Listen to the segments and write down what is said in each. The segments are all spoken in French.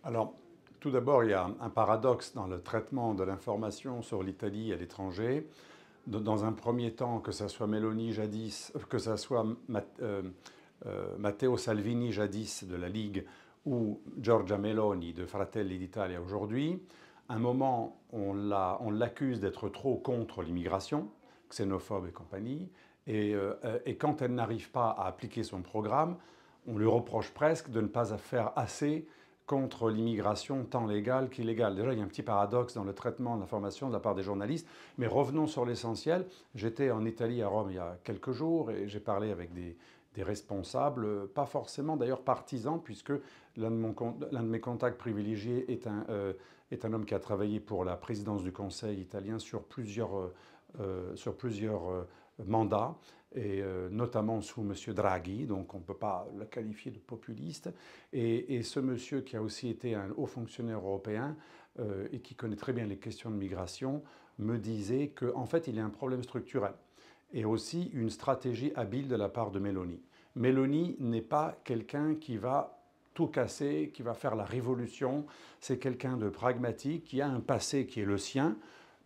Alors, tout d'abord, il y a un paradoxe dans le traitement de l'information sur l'Italie à l'étranger. Dans un premier temps, que ce soit Meloni jadis, que ce soit Matteo Salvini jadis de la Ligue ou Giorgia Meloni de Fratelli d'Italia aujourd'hui, à un moment, on l'accuse d'être trop contre l'immigration, xénophobe et compagnie, et quand elle n'arrive pas à appliquer son programme, on lui reproche presque de ne pas faire assez contre l'immigration tant légale qu'illégale. Déjà, il y a un petit paradoxe dans le traitement de l'information de la part des journalistes, mais revenons sur l'essentiel. J'étais en Italie, à Rome, il y a quelques jours, et j'ai parlé avec des responsables, pas forcément d'ailleurs partisans, puisque l'un de mes contacts privilégiés est un homme qui a travaillé pour la présidence du Conseil italien sur plusieurs mandats, et notamment sous M. Draghi, donc on ne peut pas le qualifier de populiste. Et ce monsieur qui a aussi été un haut fonctionnaire européen et qui connaît très bien les questions de migration me disait qu'en fait il y a un problème structurel et aussi une stratégie habile de la part de Meloni. Meloni n'est pas quelqu'un qui va tout casser, qui va faire la révolution. C'est quelqu'un de pragmatique, qui a un passé qui est le sien,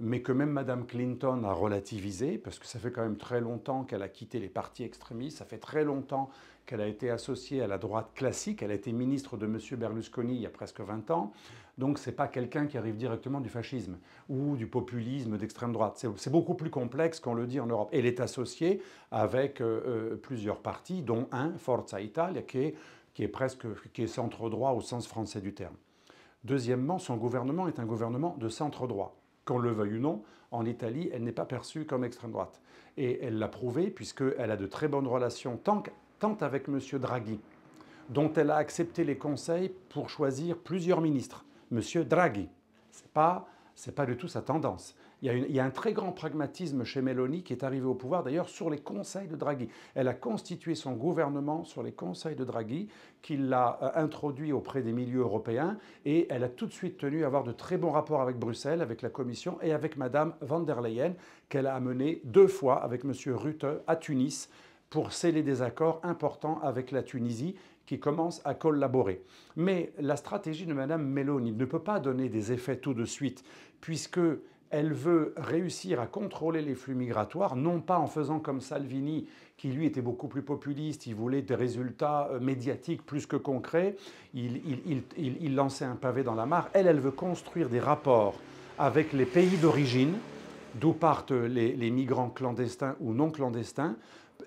mais que même Mme Clinton a relativisé, parce que ça fait quand même très longtemps qu'elle a quitté les partis extrémistes, ça fait très longtemps qu'elle a été associée à la droite classique, elle a été ministre de M. Berlusconi il y a presque 20 ans, donc ce n'est pas quelqu'un qui arrive directement du fascisme ou du populisme d'extrême droite. C'est beaucoup plus complexe qu'on le dit en Europe. Elle est associée avec plusieurs partis, dont un, Forza Italia, qui est centre-droit au sens français du terme. Deuxièmement, son gouvernement est un gouvernement de centre-droit. Qu'on le veuille ou non, en Italie, elle n'est pas perçue comme extrême droite. Et elle l'a prouvé puisqu'elle a de très bonnes relations tant avec M. Draghi, dont elle a accepté les conseils pour choisir plusieurs ministres. M. Draghi, c'est pas du tout sa tendance. Il y a un très grand pragmatisme chez Meloni qui est arrivé au pouvoir d'ailleurs sur les conseils de Draghi. Elle a constitué son gouvernement sur les conseils de Draghi, qu'il l'a introduit auprès des milieux européens, et elle a tout de suite tenu à avoir de très bons rapports avec Bruxelles, avec la Commission et avec Mme von der Leyen, qu'elle a amené 2 fois avec M. Rutte à Tunis pour sceller des accords importants avec la Tunisie qui commence à collaborer. Mais la stratégie de Mme Meloni ne peut pas donner des effets tout de suite, puisque elle veut réussir à contrôler les flux migratoires, non pas en faisant comme Salvini, qui lui était beaucoup plus populiste, il voulait des résultats médiatiques plus que concrets, il lançait un pavé dans la mare. Elle veut construire des rapports avec les pays d'origine, d'où partent les migrants clandestins ou non clandestins,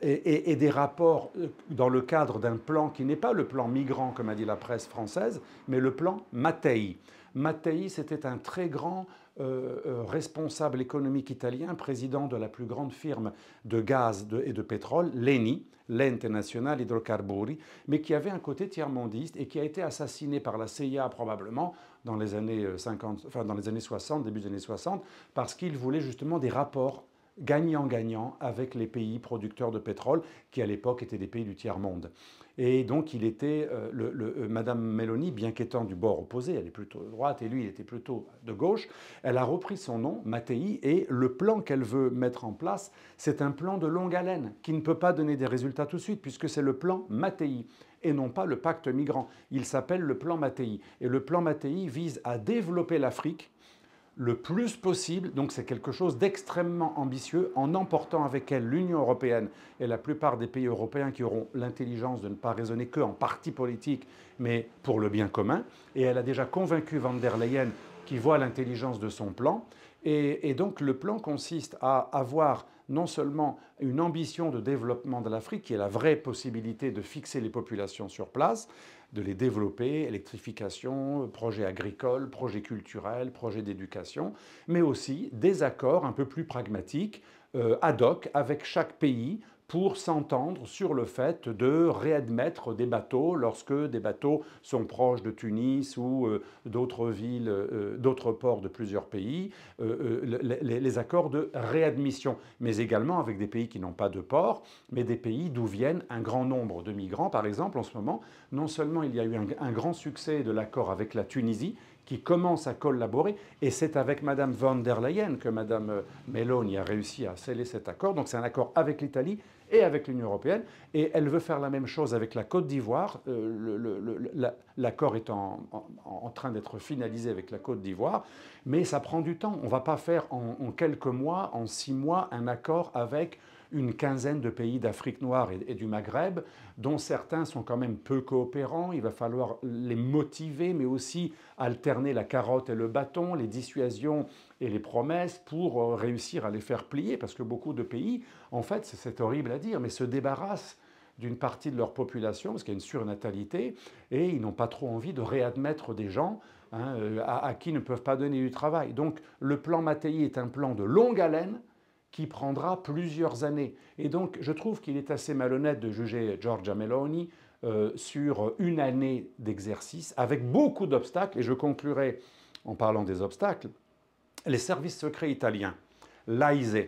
et des rapports dans le cadre d'un plan qui n'est pas le plan migrant, comme a dit la presse française, mais le plan Mattei. Mattei, c'était un très grand responsable économique italien, président de la plus grande firme de gaz et de pétrole, l'ENI, l'Ente Nazionale Idrocarburi, mais qui avait un côté tiers-mondiste et qui a été assassiné par la CIA probablement dans les années 50, enfin dans les années 60, début des années 60, parce qu'il voulait justement des rapports gagnant-gagnant avec les pays producteurs de pétrole, qui à l'époque étaient des pays du tiers-monde. Et donc il était, Madame Meloni, bien qu'étant du bord opposé, elle est plutôt de droite et lui il était plutôt de gauche, elle a repris son nom, Mattei, et le plan qu'elle veut mettre en place, c'est un plan de longue haleine, qui ne peut pas donner des résultats tout de suite, puisque c'est le plan Mattei, et non pas le pacte migrant. Il s'appelle le plan Mattei. Et le plan Mattei vise à développer l'Afrique le plus possible, donc c'est quelque chose d'extrêmement ambitieux, en emportant avec elle l'Union européenne et la plupart des pays européens qui auront l'intelligence de ne pas raisonner qu'en parti politique, mais pour le bien commun. Et elle a déjà convaincu von der Leyen qui voit l'intelligence de son plan. Et donc le plan consiste à avoir non seulement une ambition de développement de l'Afrique, qui est la vraie possibilité de fixer les populations sur place, de les développer, électrification, projets agricoles, projets culturels, projets d'éducation, mais aussi des accords un peu plus pragmatiques, ad hoc, avec chaque pays, pour s'entendre sur le fait de réadmettre des bateaux lorsque des bateaux sont proches de Tunis ou d'autres villes, d'autres ports de plusieurs pays, les accords de réadmission, mais également avec des pays qui n'ont pas de port, mais des pays d'où viennent un grand nombre de migrants. Par exemple, en ce moment, non seulement il y a eu un grand succès de l'accord avec la Tunisie, qui commence à collaborer, et c'est avec Mme von der Leyen que Mme Meloni a réussi à sceller cet accord. Donc c'est un accord avec l'Italie et avec l'Union européenne. Et elle veut faire la même chose avec la Côte d'Ivoire. L'accord est en train d'être finalisé avec la Côte d'Ivoire, mais ça prend du temps. On ne va pas faire en quelques mois, en 6 mois, un accord avec une quinzaine de pays d'Afrique noire et du Maghreb, dont certains sont quand même peu coopérants. Il va falloir les motiver, mais aussi alterner la carotte et le bâton, les dissuasions et les promesses pour réussir à les faire plier, parce que beaucoup de pays, en fait, c'est horrible à dire, mais se débarrassent d'une partie de leur population, parce qu'il y a une surnatalité, et ils n'ont pas trop envie de réadmettre des gens à qui ils ne peuvent pas donner du travail. Donc le plan Mattei est un plan de longue haleine, qui prendra plusieurs années. Et donc, je trouve qu'il est assez malhonnête de juger Giorgia Meloni sur une année d'exercice, avec beaucoup d'obstacles, et je conclurai en parlant des obstacles. Les services secrets italiens, l'AISE,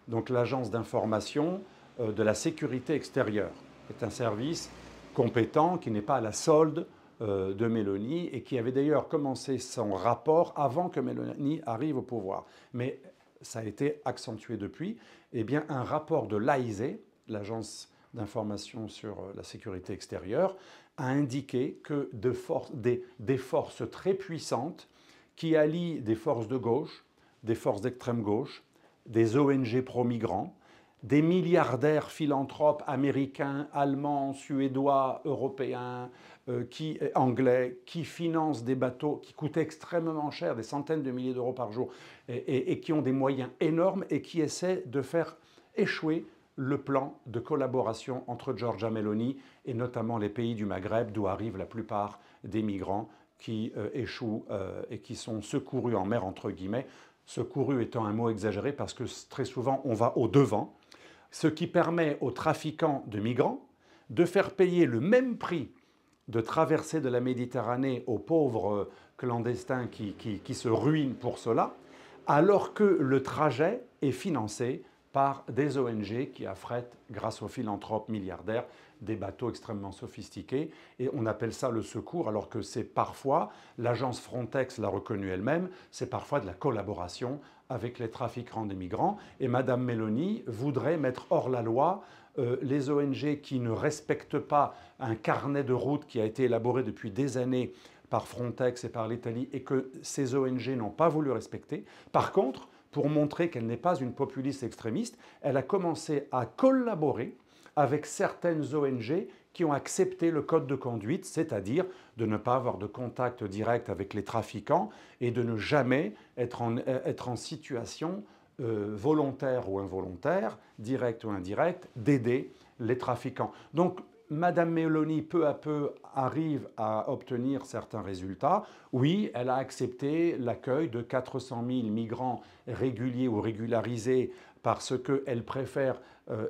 donc l'agence d'information de la sécurité extérieure, est un service compétent qui n'est pas à la solde de Meloni et qui avait d'ailleurs commencé son rapport avant que Meloni arrive au pouvoir. Mais ça a été accentué depuis, eh bien, un rapport de l'AISE, l'Agence d'information sur la sécurité extérieure, a indiqué que des forces très puissantes qui allient des forces de gauche, des forces d'extrême gauche, des ONG pro-migrants, des milliardaires philanthropes américains, allemands, suédois, européens, anglais, qui financent des bateaux qui coûtent extrêmement cher, des centaines de milliers d'euros par jour, et qui ont des moyens énormes et qui essaient de faire échouer le plan de collaboration entre Giorgia Meloni et notamment les pays du Maghreb, d'où arrivent la plupart des migrants qui échouent et qui sont secourus en mer, entre guillemets. Secourus étant un mot exagéré parce que très souvent on va au-devant, ce qui permet aux trafiquants de migrants de faire payer le même prix de traversée de la Méditerranée aux pauvres clandestins qui se ruinent pour cela, alors que le trajet est financé par des ONG qui affrètent, grâce aux philanthropes milliardaires, des bateaux extrêmement sophistiqués. Et on appelle ça le secours, alors que c'est parfois, l'agence Frontex l'a reconnu elle-même, c'est parfois de la collaboration avec les trafiquants des migrants. Et Mme Meloni voudrait mettre hors la loi les ONG qui ne respectent pas un carnet de route qui a été élaboré depuis des années par Frontex et par l'Italie et que ces ONG n'ont pas voulu respecter. Par contre, pour montrer qu'elle n'est pas une populiste extrémiste, elle a commencé à collaborer avec certaines ONG qui ont accepté le code de conduite, c'est-à-dire de ne pas avoir de contact direct avec les trafiquants et de ne jamais être en situation volontaire ou involontaire, directe ou indirecte, d'aider les trafiquants. Donc, Madame Meloni, peu à peu, arrive à obtenir certains résultats. Oui, elle a accepté l'accueil de 400 000 migrants réguliers ou régularisés parce qu'elle préfère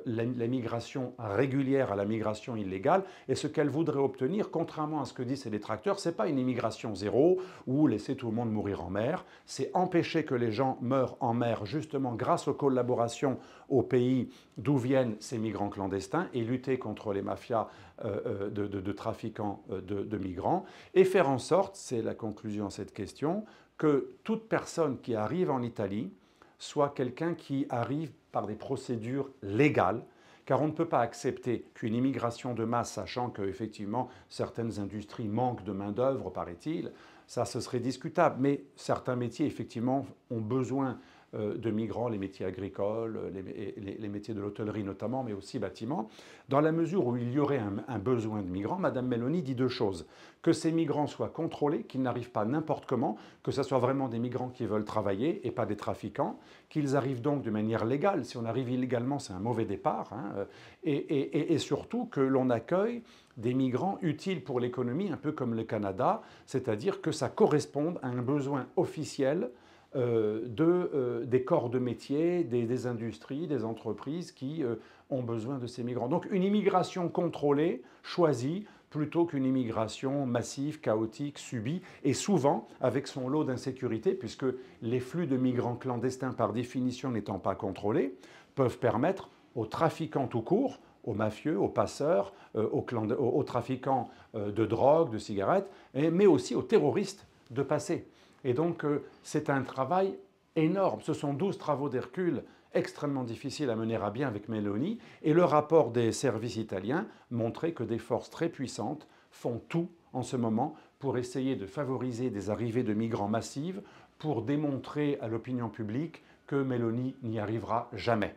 la migration régulière à la migration illégale. Et ce qu'elle voudrait obtenir, contrairement à ce que disent ses détracteurs, ce n'est pas une immigration zéro ou laisser tout le monde mourir en mer. C'est empêcher que les gens meurent en mer, justement grâce aux collaborations aux pays d'où viennent ces migrants clandestins et lutter contre les mafias de trafiquants de migrants. Et faire en sorte, c'est la conclusion à cette question, que toute personne qui arrive en Italie soit quelqu'un qui arrive par des procédures légales, car on ne peut pas accepter qu'une immigration de masse, sachant qu'effectivement certaines industries manquent de main-d'œuvre, paraît-il, ça ce serait discutable, mais certains métiers effectivement ont besoin de migrants, les métiers agricoles, les métiers de l'hôtellerie notamment, mais aussi bâtiments. Dans la mesure où il y aurait un besoin de migrants, Mme Meloni dit deux choses. Que ces migrants soient contrôlés, qu'ils n'arrivent pas n'importe comment, que ce soit vraiment des migrants qui veulent travailler et pas des trafiquants, qu'ils arrivent donc de manière légale. Si on arrive illégalement, c'est un mauvais départ. Et surtout que l'on accueille des migrants utiles pour l'économie, un peu comme le Canada, c'est-à-dire que ça corresponde à un besoin officiel des corps de métier, des industries, des entreprises qui ont besoin de ces migrants. Donc une immigration contrôlée, choisie, plutôt qu'une immigration massive, chaotique, subie, et souvent avec son lot d'insécurité, puisque les flux de migrants clandestins, par définition n'étant pas contrôlés, peuvent permettre aux trafiquants tout court, aux mafieux, aux passeurs, aux trafiquants de drogue, de cigarettes, mais aussi aux terroristes de passer. Et donc, c'est un travail énorme. Ce sont 12 travaux d'Hercule extrêmement difficile à mener à bien avec Meloni. Et le rapport des services italiens montrait que des forces très puissantes font tout en ce moment pour essayer de favoriser des arrivées de migrants massives, pour démontrer à l'opinion publique que Meloni n'y arrivera jamais.